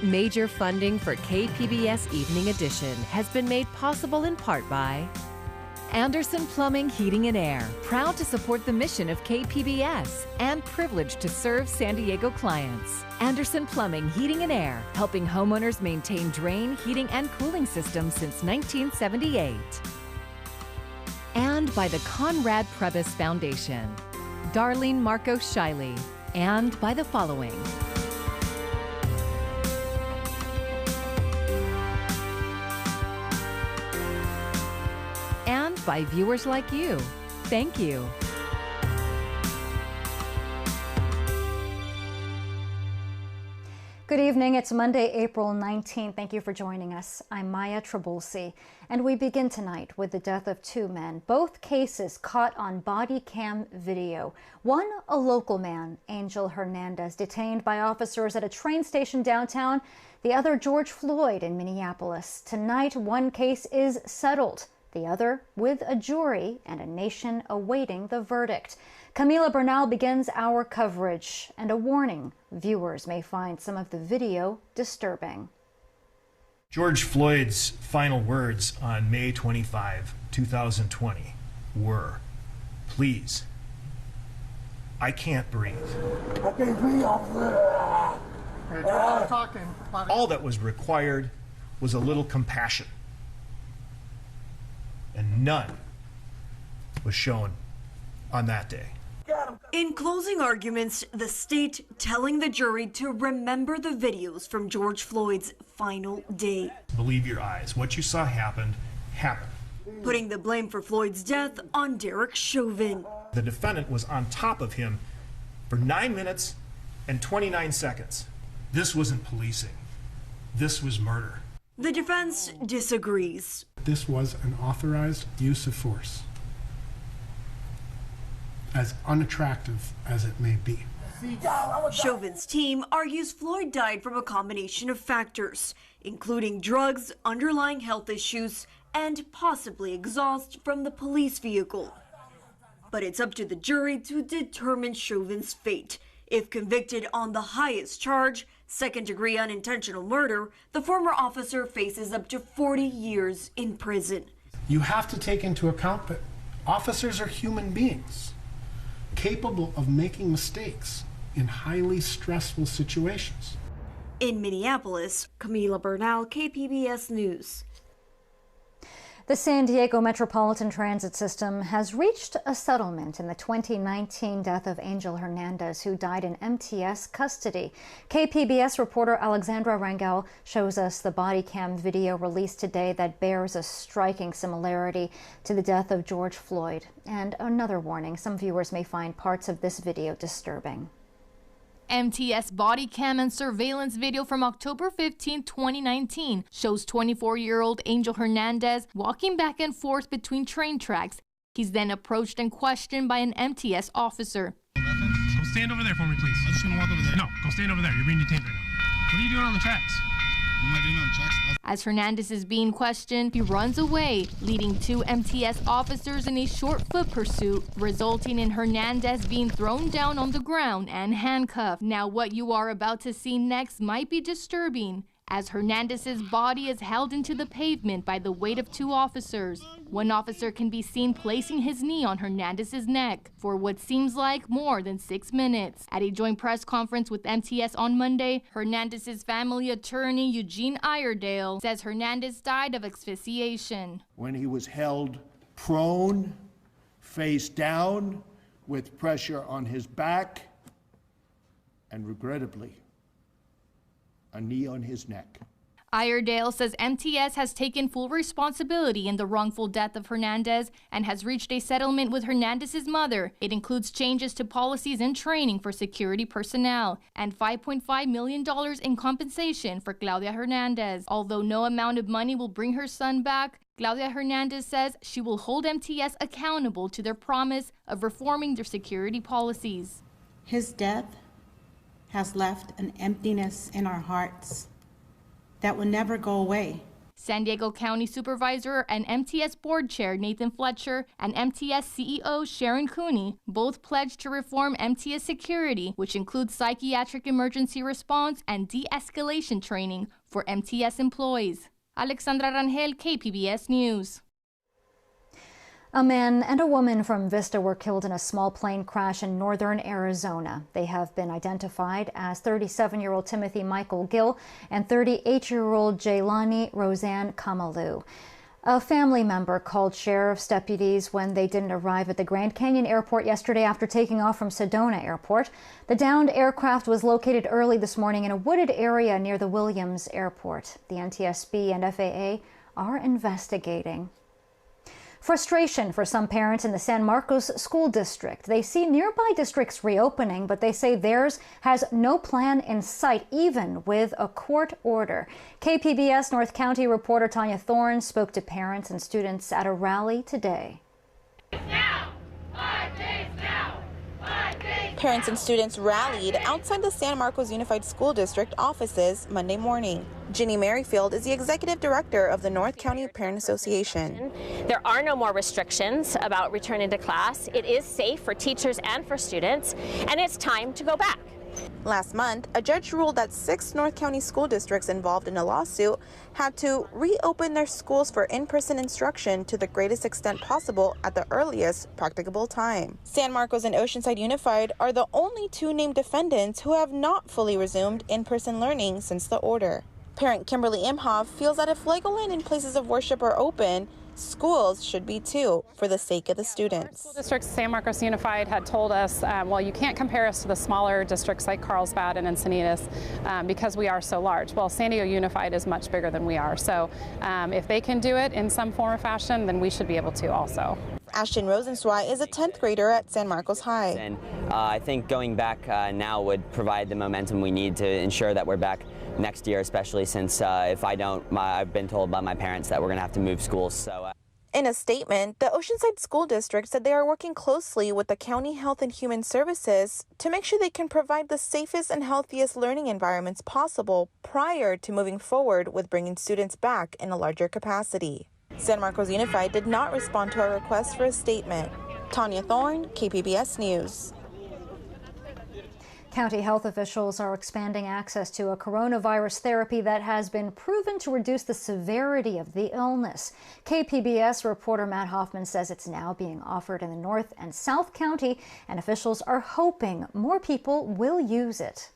Major funding for KPBS Evening Edition has been made possible in part by Anderson Plumbing, Heating and Air, proud to support the mission of KPBS and privileged to serve San Diego clients. Anderson Plumbing, Heating and Air, helping homeowners maintain drain, heating, and cooling systems since 1978. And by the Conrad Prebys Foundation, Darlene Marco Shiley, and by the following. And by viewers like you. Thank you. Good evening. It's Monday, April 19th. Thank you for joining us. I'm Maya Trabulsi, and we begin tonight with the death of two men, both cases caught on body cam video. One, a local man, Angel Hernandez, detained by officers at a train station downtown. The other, George Floyd in Minneapolis. Tonight, one case is settled. The other with a jury and a nation awaiting the verdict. Camila Bernal begins our coverage, and a warning: viewers may find some of the video disturbing. George Floyd's final words on May 25, 2020 were, "Please, I can't breathe." I can't breathe off there. All that was required was a little compassion, and none was shown on that day. In closing arguments, the state telling the jury to remember the videos from George Floyd's final day. Believe your eyes. What you saw happened, happened. Putting the blame for Floyd's death on Derek Chauvin. The defendant was on top of him for 9 minutes and 29 seconds. This wasn't policing. This was murder. The defense disagrees. This was an authorized use of force, as unattractive as it may be. Chauvin's team argues Floyd died from a combination of factors, including drugs, underlying health issues, and possibly exhaust from the police vehicle. But it's up to the jury to determine Chauvin's fate. If convicted on the highest charge, second-degree unintentional murder, the former officer faces up to 40 years in prison. You have to take into account that officers are human beings, capable of making mistakes in highly stressful situations. In Minneapolis, Camila Bernal, KPBS News. The San Diego Metropolitan Transit System has reached a settlement in the 2019 death of Angel Hernandez, who died in MTS custody. KPBS reporter Alexandra Rangel shows us the body cam video released today that bears a striking similarity to the death of George Floyd. And another warning: some viewers may find parts of this video disturbing. MTS body cam and surveillance video from October 15, 2019 shows 24-year-old Angel Hernandez walking back and forth between train tracks. He's then approached and questioned by an MTS officer. Go stand over there for me, please. I'm just gonna walk over there. No, go stand over there. You're being detained right now. What are you doing on the tracks? What am I doing on the tracks? As Hernandez is being questioned, he runs away, leading two MTS officers in a short foot pursuit, resulting in Hernandez being thrown down on the ground and handcuffed. Now, what you are about to see next might be disturbing, as Hernandez's body is held into the pavement by the weight of two officers. One officer can be seen placing his knee on Hernandez's neck for what seems like more than 6 minutes. At a joint press conference with MTS on Monday, Hernandez's family attorney Eugene Iredale says Hernandez died of asphyxiation. When he was held prone, face down, with pressure on his back, and regrettably, a knee on his neck. Iredale says MTS has taken full responsibility in the wrongful death of Hernandez and has reached a settlement with Hernandez's mother. It includes changes to policies and training for security personnel and $5.5 million in compensation for Claudia Hernandez. Although no amount of money will bring her son back, Claudia Hernandez says she will hold MTS accountable to their promise of reforming their security policies. His death has left an emptiness in our hearts that will never go away. San Diego County Supervisor and MTS Board Chair Nathan Fletcher and MTS CEO Sharon Cooney both pledged to reform MTS security, which includes psychiatric emergency response and de-escalation training for MTS employees. Alexandra Rangel, KPBS News. A man and a woman from Vista were killed in a small plane crash in northern Arizona. They have been identified as 37-year-old Timothy Michael Gill and 38-year-old Jaylani Roseanne Kamalu. A family member called sheriff's deputies when they didn't arrive at the Grand Canyon Airport yesterday after taking off from Sedona Airport. The downed aircraft was located early this morning in a wooded area near the Williams Airport. The NTSB and FAA are investigating. Frustration for some parents in the San Marcos School District. They see nearby districts reopening, but they say theirs has no plan in sight, even with a court order. KPBS North County reporter Tanya Thorne spoke to parents and students at a rally today. Now! 5 days now! 5 days. Parents and students rallied outside the San Marcos Unified School District offices Monday morning. Ginny Merrifield is the executive director of the North County Parent Association. There are no more restrictions about returning to class. It is safe for teachers and for students, and it's time to go back. Last month, a judge ruled that 6 North County school districts involved in a lawsuit had to reopen their schools for in-person instruction to the greatest extent possible at the earliest practicable time. San Marcos and Oceanside Unified are the only 2 named defendants who have not fully resumed in-person learning since the order. Parent Kimberly Imhoff feels that if Legoland and places of worship are open, schools should be too, for the sake of the students. School districts, San Marcos Unified had told us, well, you can't compare us to the smaller districts like Carlsbad and Encinitas because we are so large. Well, San Diego Unified is much bigger than we are. So if they can do it in some form or fashion, then we should be able to also. Ashton Rosenzweig is a 10th grader at San Marcos High. And I think going back now would provide the momentum we need to ensure that we're back next year, especially since if I don't, I've been told by my parents that we're going to have to move schools. So. In a statement, the Oceanside School District said they are working closely with the County Health and Human Services to make sure they can provide the safest and healthiest learning environments possible prior to moving forward with bringing students back in a larger capacity. San Marcos Unified did not respond to our request for a statement. Tanya Thorne, KPBS News. County health officials are expanding access to a coronavirus therapy that has been proven to reduce the severity of the illness. KPBS reporter Matt Hoffman says it's now being offered in the North and South County, and officials are hoping more people will use it.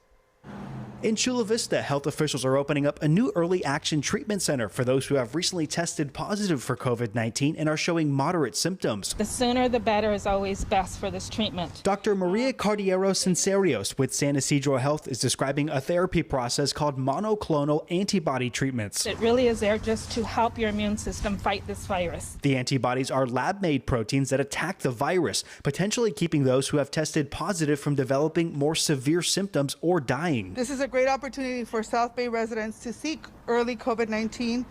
In Chula Vista, health officials are opening up a new early action treatment center for those who have recently tested positive for COVID-19 and are showing moderate symptoms. The sooner the better is always best for this treatment. Dr. Maria Cardiero Sincerios with San Isidro Health is describing a therapy process called monoclonal antibody treatments. It really is there just to help your immune system fight this virus. The antibodies are lab-made proteins that attack the virus, potentially keeping those who have tested positive from developing more severe symptoms or dying. This is a great opportunity for South Bay residents to seek early COVID-19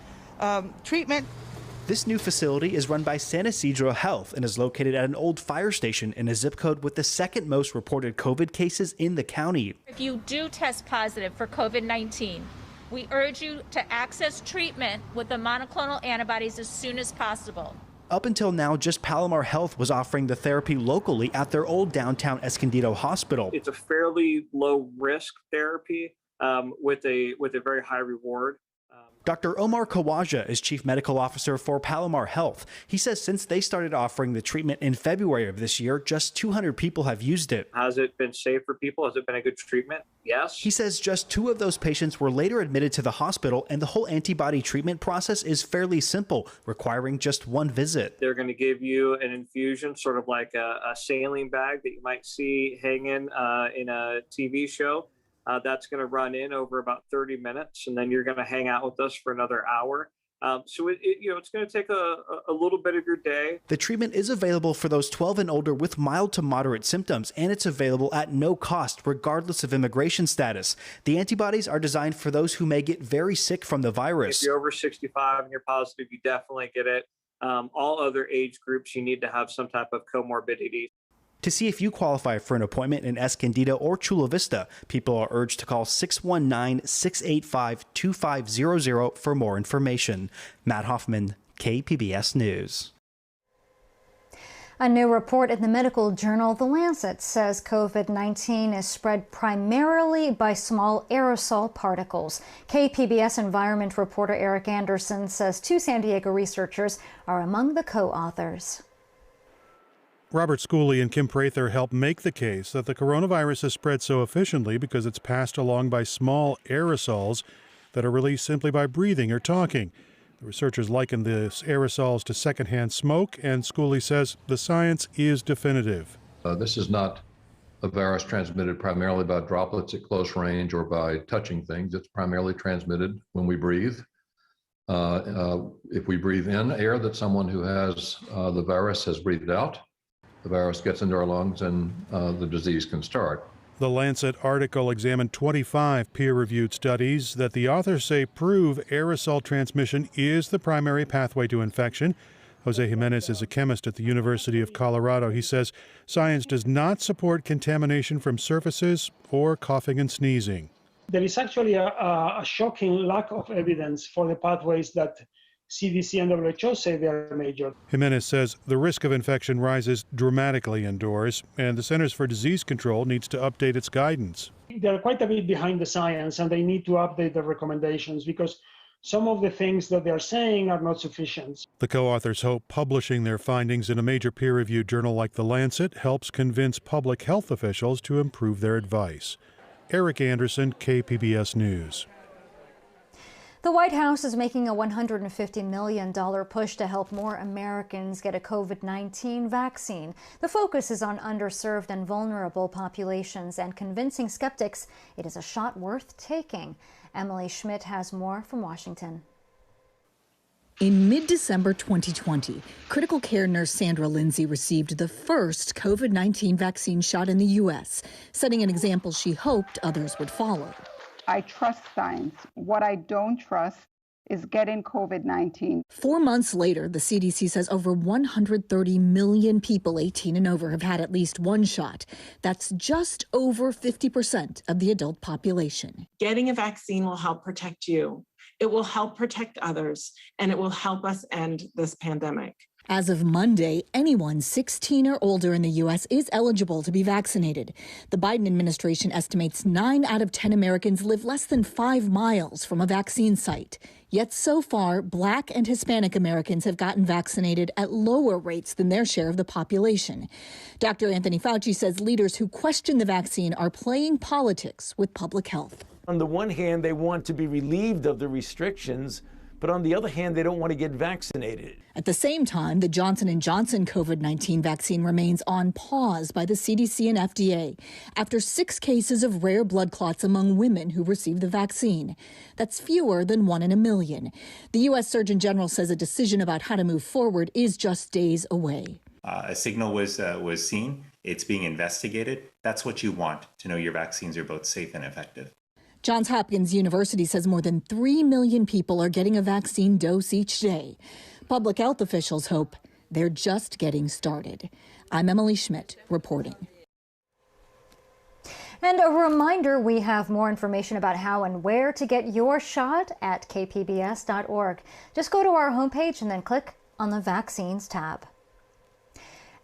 treatment. This new facility is run by San Isidro Health and is located at an old fire station in a zip code with the second most reported COVID cases in the county. If you do test positive for COVID-19, we urge you to access treatment with the monoclonal antibodies as soon as possible. Up until now, just Palomar Health was offering the therapy locally at their old downtown Escondido hospital. It's a fairly low risk therapy with a very high reward. Dr. Omar Kawaja is Chief Medical Officer for Palomar Health. He says since they started offering the treatment in February of this year, just 200 people have used it. Has it been safe for people? Has it been a good treatment? Yes. He says just 2 of those patients were later admitted to the hospital, and the whole antibody treatment process is fairly simple, requiring just 1 visit. They're going to give you an infusion, sort of like a saline bag that you might see hanging in a TV show. That's going to run in over about 30 minutes, and then you're going to hang out with us for another hour. So it's going to take a little bit of your day. The treatment is available for those 12 and older with mild to moderate symptoms, and it's available at no cost, regardless of immigration status. The antibodies are designed for those who may get very sick from the virus. If you're over 65 and you're positive, you definitely get it. All other age groups, you need to have some type of comorbidity. To see if you qualify for an appointment in Escondido or Chula Vista, people are urged to call 619-685-2500 for more information. Matt Hoffman, KPBS News. A new report in the medical journal The Lancet says COVID-19 is spread primarily by small aerosol particles. KPBS environment reporter Eric Anderson says 2 San Diego researchers are among the co-authors. Robert Schooley and Kim Prather helped make the case that the coronavirus has spread so efficiently because it's passed along by small aerosols that are released simply by breathing or talking. The researchers liken the aerosols to secondhand smoke, and Schooley says the science is definitive. This is not a virus transmitted primarily by droplets at close range or by touching things. It's primarily transmitted when we breathe. If we breathe in air that someone who has the virus has breathed out, the virus gets into our lungs and the disease can start. The Lancet article examined 25 peer-reviewed studies that the authors say prove aerosol transmission is the primary pathway to infection. Jose Jimenez is a chemist at the University of Colorado. He says science does not support contamination from surfaces or coughing and sneezing. There is actually a shocking lack of evidence for the pathways that CDC and WHO say they are major. Jimenez says the risk of infection rises dramatically indoors, and the Centers for Disease Control needs to update its guidance. They're quite a bit behind the science, and they need to update their recommendations because some of the things that they're saying are not sufficient. The co-authors hope publishing their findings in a major peer-reviewed journal like The Lancet helps convince public health officials to improve their advice. Eric Anderson, KPBS News. The White House is making a $150 million push to help more Americans get a COVID-19 vaccine. The focus is on underserved and vulnerable populations and convincing skeptics it is a shot worth taking. Emily Schmidt has more from Washington. In mid-December 2020, critical care nurse Sandra Lindsay received the first COVID-19 vaccine shot in the U.S., setting an example she hoped others would follow. I trust science. What I don't trust is getting COVID-19. 4 months later, the CDC says over 130 million people 18 and over have had at least one shot. That's just over 50% of the adult population. Getting a vaccine will help protect you. It will help protect others, and it will help us end this pandemic. As of Monday, anyone 16 or older in the U.S. is eligible to be vaccinated. The Biden administration estimates 9 out of 10 Americans live less than 5 miles from a vaccine site. Yet so far, Black and Hispanic Americans have gotten vaccinated at lower rates than their share of the population. Dr. Anthony Fauci says leaders who question the vaccine are playing politics with public health. On the one hand, they want to be relieved of the restrictions, but on the other hand, they don't want to get vaccinated. At the same time, the Johnson & Johnson COVID-19 vaccine remains on pause by the CDC and FDA after 6 cases of rare blood clots among women who received the vaccine. That's fewer than 1 in a million. The U.S. Surgeon General says a decision about how to move forward is just days away. A signal was seen. It's being investigated. That's what you want, to know your vaccines are both safe and effective. Johns Hopkins University says more than 3 million people are getting a vaccine dose each day. Public health officials hope they're just getting started. I'm Emily Schmidt reporting. And a reminder, we have more information about how and where to get your shot at kpbs.org. Just go to our homepage and then click on the Vaccines tab.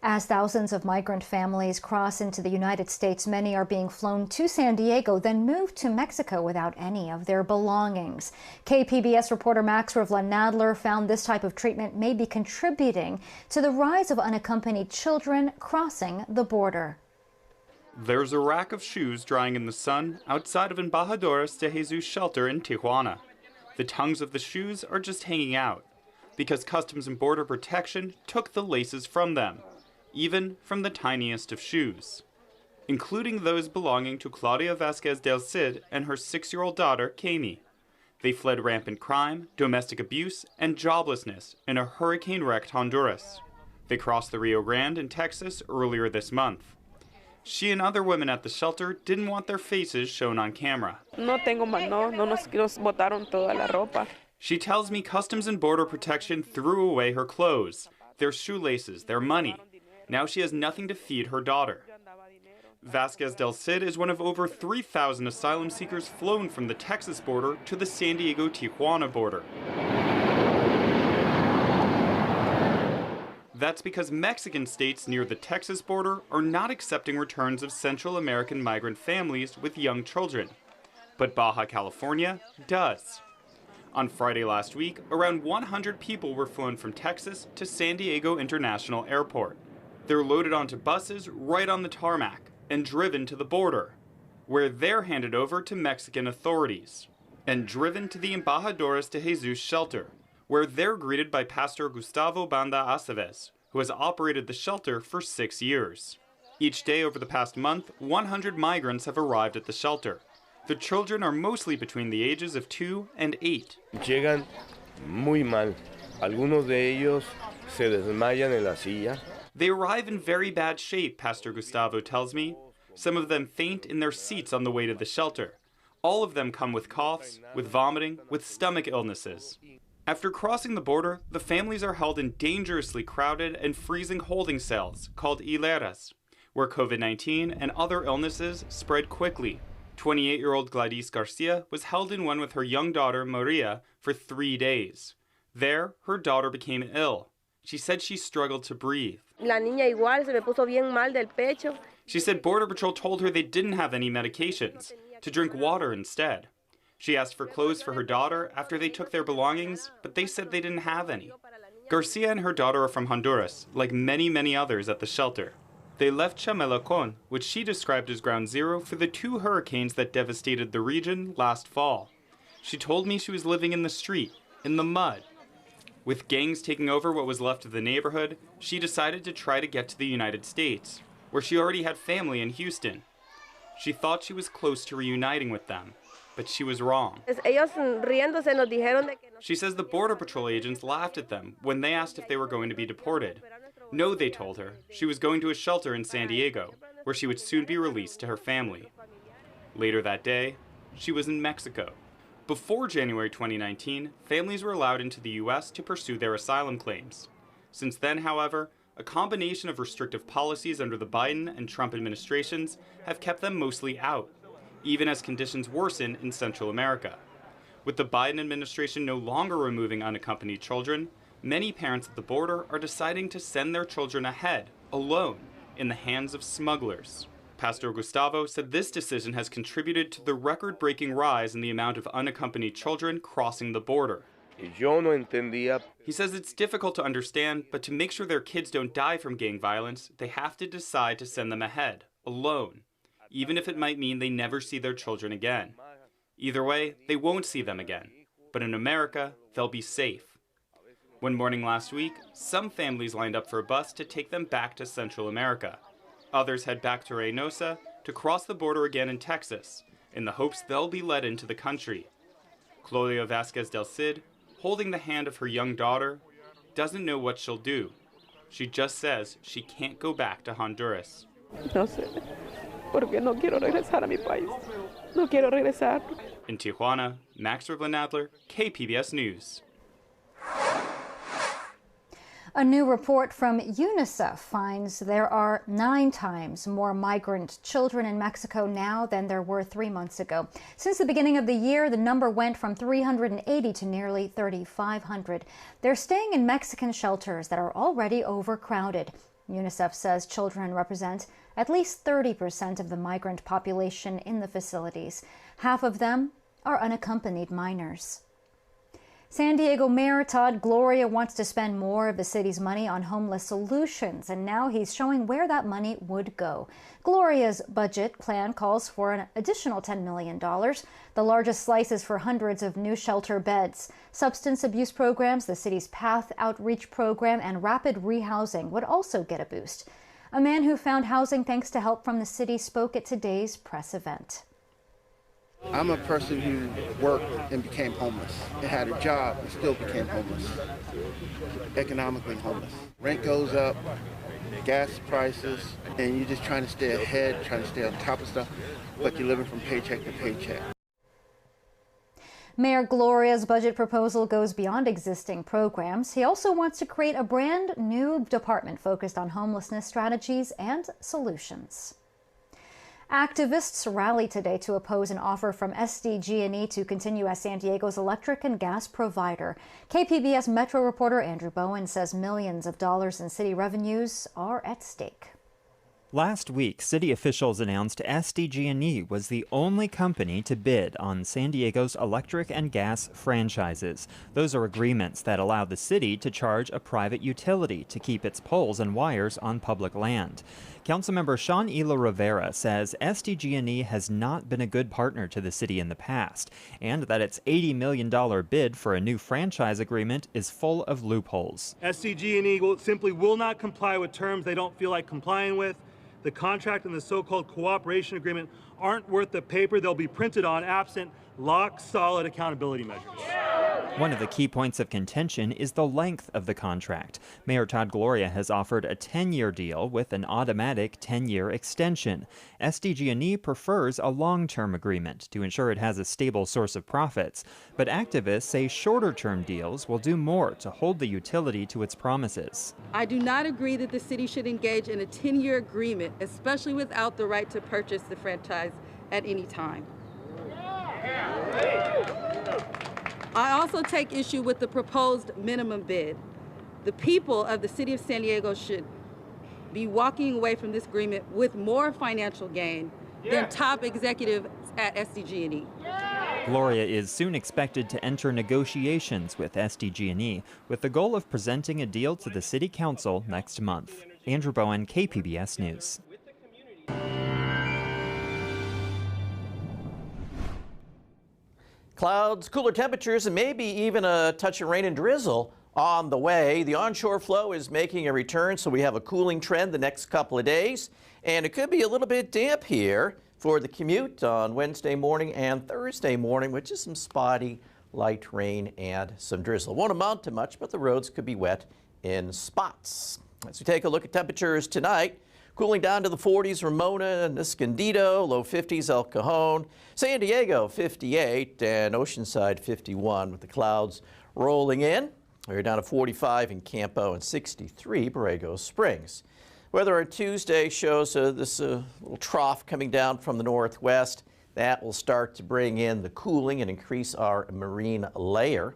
As thousands of migrant families cross into the United States, many are being flown to San Diego, then moved to Mexico without any of their belongings. KPBS reporter Max Rivla-Nadler found this type of treatment may be contributing to the rise of unaccompanied children crossing the border. There's a rack of shoes drying in the sun outside of Embajadores de Jesus shelter in Tijuana. The tongues of the shoes are just hanging out because Customs and Border Protection took the laces from them, even from the tiniest of shoes, including those belonging to Claudia Vasquez del Cid and her 6-year-old daughter, Kami. They fled rampant crime, domestic abuse, and joblessness in a hurricane-wrecked Honduras. They crossed the Rio Grande in Texas earlier this month. She and other women at the shelter didn't want their faces shown on camera. She tells me Customs and Border Protection threw away her clothes, their shoelaces, their money. Now she has nothing to feed her daughter. Vasquez del Cid is one of over 3,000 asylum seekers flown from the Texas border to the San Diego-Tijuana border. That's because Mexican states near the Texas border are not accepting returns of Central American migrant families with young children. But Baja California does. On Friday last week, around 100 people were flown from Texas to San Diego International Airport. They're loaded onto buses right on the tarmac and driven to the border, where they're handed over to Mexican authorities and driven to the Embajadores de Jesus shelter, where they're greeted by Pastor Gustavo Banda Aceves, who has operated the shelter for 6 years. Each day over the past month, 100 migrants have arrived at the shelter. The children are mostly between the ages of 2 and 8. Llegan muy mal. Algunos de ellos se desmayan en la silla. They arrive in very bad shape, Pastor Gustavo tells me. Some of them faint in their seats on the way to the shelter. All of them come with coughs, with vomiting, with stomach illnesses. After crossing the border, the families are held in dangerously crowded and freezing holding cells called hileras, where COVID-19 and other illnesses spread quickly. 28-year-old Gladys Garcia was held in one with her young daughter, Maria, for 3 days. There, her daughter became ill. She said she struggled to breathe. La niña igual se me puso bien mal del pecho. She said Border Patrol told her they didn't have any medications, to drink water instead. She asked for clothes for her daughter after they took their belongings, but they said they didn't have any. Garcia and her daughter are from Honduras, like many others at the shelter. They left Chamelacon, which she described as ground zero for the 2 hurricanes that devastated the region last fall. She told me she was living in the street, in the mud. With gangs taking over what was left of the neighborhood, she decided to try to get to the United States, where she already had family in Houston. She thought she was close to reuniting with them, but she was wrong. She says the Border Patrol agents laughed at them when they asked if they were going to be deported. No, they told her. She was going to a shelter in San Diego, where she would soon be released to her family. Later that day, she was in Mexico. Before January 2019, families were allowed into the U.S. to pursue their asylum claims. Since then, however, a combination of restrictive policies under the Biden and Trump administrations have kept them mostly out, even as conditions worsen in Central America. With the Biden administration no longer removing unaccompanied children, many parents at the border are deciding to send their children ahead, alone, in the hands of smugglers. Pastor Gustavo said this decision has contributed to the record-breaking rise in the amount of unaccompanied children crossing the border. He says it's difficult to understand, but to make sure their kids don't die from gang violence, they have to decide to send them ahead, alone, even if it might mean they never see their children again. Either way, they won't see them again, but in America, they'll be safe. One morning last week, some families lined up for a bus to take them back to Central America. Others head back to Reynosa to cross the border again in Texas, in the hopes they'll be let into the country. Claudia Vasquez del Cid, holding the hand of her young daughter, doesn't know what she'll do. She just says she can't go back to Honduras. No sé, porque no quiero regresar a mi país. No quiero regresar. In Tijuana, Max Rivlin-Adler, KPBS News. A new report from UNICEF finds there are 9 times more migrant children in Mexico now than there were 3 months ago. Since the beginning of the year, the number went from 380 to nearly 3,500. They're staying in Mexican shelters that are already overcrowded. UNICEF says children represent at least 30% of the migrant population in the facilities. Half of them are unaccompanied minors. San Diego Mayor Todd Gloria wants to spend more of the city's money on homeless solutions, and now he's showing where that money would go. Gloria's budget plan calls for an additional $10 million. The largest slice is for hundreds of new shelter beds. Substance abuse programs, the city's PATH outreach program, and rapid rehousing would also get a boost. A man who found housing thanks to help from the city spoke at today's press event. I'm a person who worked and became homeless, and had a job and still became homeless, economically homeless. Rent goes up, gas prices, and you're just trying to stay ahead, trying to stay on top of stuff, but you're living from paycheck to paycheck. Mayor Gloria's budget proposal goes beyond existing programs. He also wants to create a brand new department focused on homelessness strategies and solutions. Activists rallied today to oppose an offer from SDGE to continue as San Diego's electric and gas provider. KPBS Metro reporter Andrew Bowen says millions of dollars in city revenues are at stake. Last week, city officials announced SDGE was the only company to bid on San Diego's electric and gas franchises. Those are agreements that allow the city to charge a private utility to keep its poles and wires on public land. Councilmember Sean Ela Rivera says SDGE has not been a good partner to the city in the past, and that its $80 million bid for a new franchise agreement is full of loopholes. SDGE simply will not comply with terms they don't feel like complying with. The contract and the so-called cooperation agreement aren't worth the paper they'll be printed on absent lock-solid accountability measures. One of the key points of contention is the length of the contract. Mayor Todd Gloria has offered a 10-year deal with an automatic 10-year extension. SDGE prefers a long-term agreement to ensure it has a stable source of profits. But activists say shorter-term deals will do more to hold the utility to its promises. I do not agree that the city should engage in a 10-year agreement, especially without the right to purchase the franchise at any time. I also take issue with the proposed minimum bid. The people of the city of San Diego should be walking away from this agreement with more financial gain than top executives at SDGE. Gloria is soon expected to enter negotiations with SDGE with the goal of presenting a deal to the City Council next month. Andrew Bowen, KPBS News. Clouds, cooler temperatures, and maybe even a touch of rain and drizzle on the way. The onshore flow is making a return, so we have a cooling trend the next couple of days. And it could be a little bit damp here for the commute on Wednesday morning and Thursday morning, with just some spotty light rain and some drizzle. Won't amount to much, but the roads could be wet in spots. As we take a look at temperatures tonight, cooling down to the 40s, Ramona and Escondido, low 50s, El Cajon, San Diego 58, and Oceanside 51, with the clouds rolling in. We're down to 45 in Campo and 63 Borrego Springs. Weather on Tuesday shows this little trough coming down from the northwest. That will start to bring in the cooling and increase our marine layer.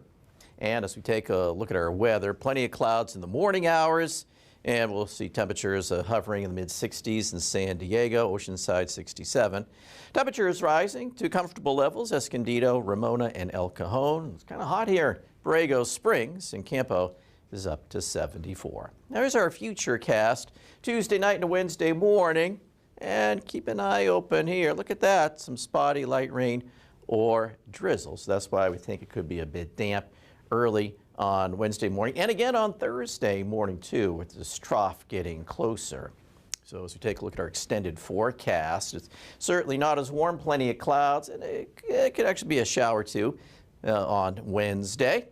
And as we take a look at our weather, plenty of clouds in the morning hours. And we'll see temperatures hovering in the mid-60s in San Diego, Oceanside 67. Temperatures rising to comfortable levels, Escondido, Ramona, and El Cajon. It's kind of hot here. Borrego Springs and Campo is up to 74. There's our future cast, Tuesday night and Wednesday morning. And keep an eye open here. Look at that, some spotty light rain or drizzle. So that's why we think it could be a bit damp early on Wednesday morning, and again on Thursday morning too, with this trough getting closer. So as we take a look at our extended forecast, it's certainly not as warm, plenty of clouds, and it could actually be a shower too on Wednesday.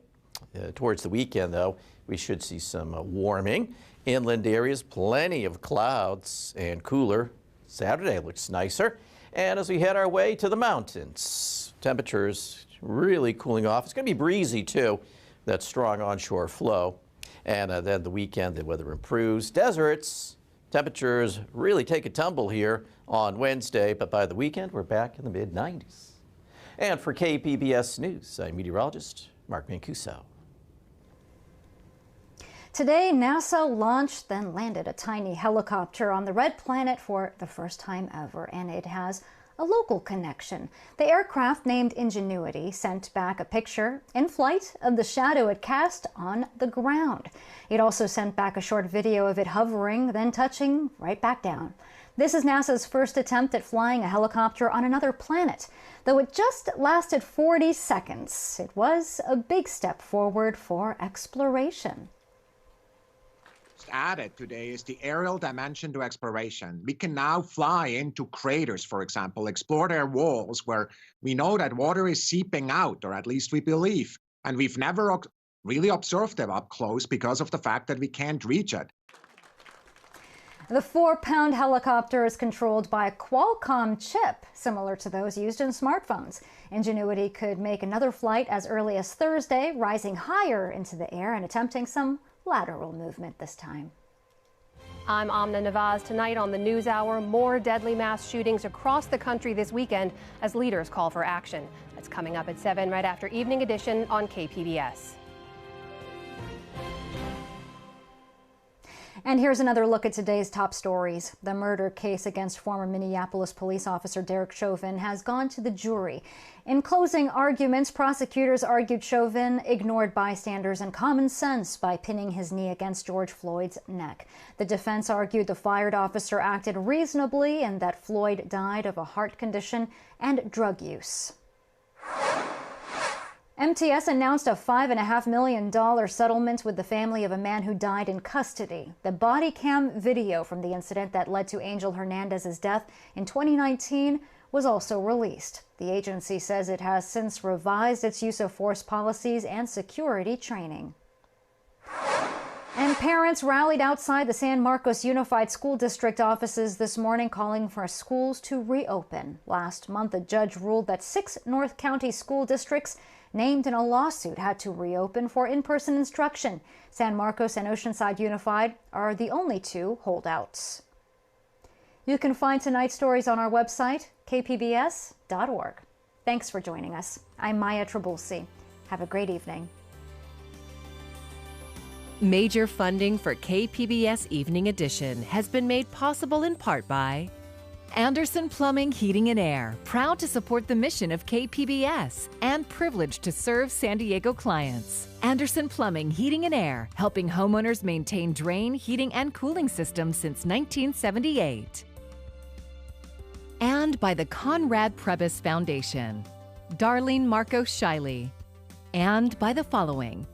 Towards the weekend though, we should see some warming. Inland areas, plenty of clouds and cooler. Saturday looks nicer. And as we head our way to the mountains, temperatures really cooling off. It's going to be breezy too. That strong onshore flow. And then the weekend, the weather improves. Deserts, temperatures really take a tumble here on Wednesday, but by the weekend, we're back in the mid-90s. And for KPBS News, I'm meteorologist Mark Mancuso. Today, NASA launched, then landed a tiny helicopter on the Red Planet for the first time ever, and it has a local connection. The aircraft, named Ingenuity, sent back a picture in flight of the shadow it cast on the ground. It also sent back a short video of it hovering, then touching right back down. This is NASA's first attempt at flying a helicopter on another planet. Though it just lasted 40 seconds, it was a big step forward for exploration. Added today is the aerial dimension to exploration. We can now fly into craters, for example, explore their walls where we know that water is seeping out, or at least we believe. And we've never really observed them up close because of the fact that we can't reach it. The 4-pound helicopter is controlled by a Qualcomm chip, similar to those used in smartphones. Ingenuity could make another flight as early as Thursday, rising higher into the air and attempting some lateral movement this time. I'm Amna Nawaz. Tonight on the NewsHour, more deadly mass shootings across the country this weekend as leaders call for action. That's coming up at 7 right after Evening Edition on KPBS. And here's another look at today's top stories. The murder case against former Minneapolis police officer Derek Chauvin has gone to the jury. In closing arguments, prosecutors argued Chauvin ignored bystanders and common sense by pinning his knee against George Floyd's neck. The defense argued the fired officer acted reasonably and that Floyd died of a heart condition and drug use. MTS announced a $5.5 million settlement with the family of a man who died in custody. The Bodycam video from the incident that led to Angel Hernandez's death in 2019 was also released. The agency says it has since revised its use of force policies and security training. And parents rallied outside the San Marcos Unified School District offices this morning calling for schools to reopen. Last month, a judge ruled that 6 North County school districts named in a lawsuit had to reopen for in-person instruction. San Marcos and Oceanside Unified are the only 2 holdouts. You can find tonight's stories on our website, kpbs.org. Thanks for joining us. I'm Maya Trabulsi. Have a great evening. Major funding for KPBS Evening Edition has been made possible in part by Anderson Plumbing, Heating and Air, proud to support the mission of KPBS and privileged to serve San Diego clients. Anderson Plumbing, Heating and Air, helping homeowners maintain drain, heating, and cooling systems since 1978. And by the Conrad Prebys Foundation, Darlene Marcos Shiley. And by the following: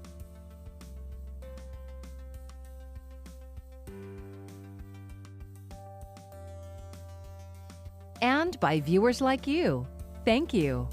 and by viewers like you. Thank you.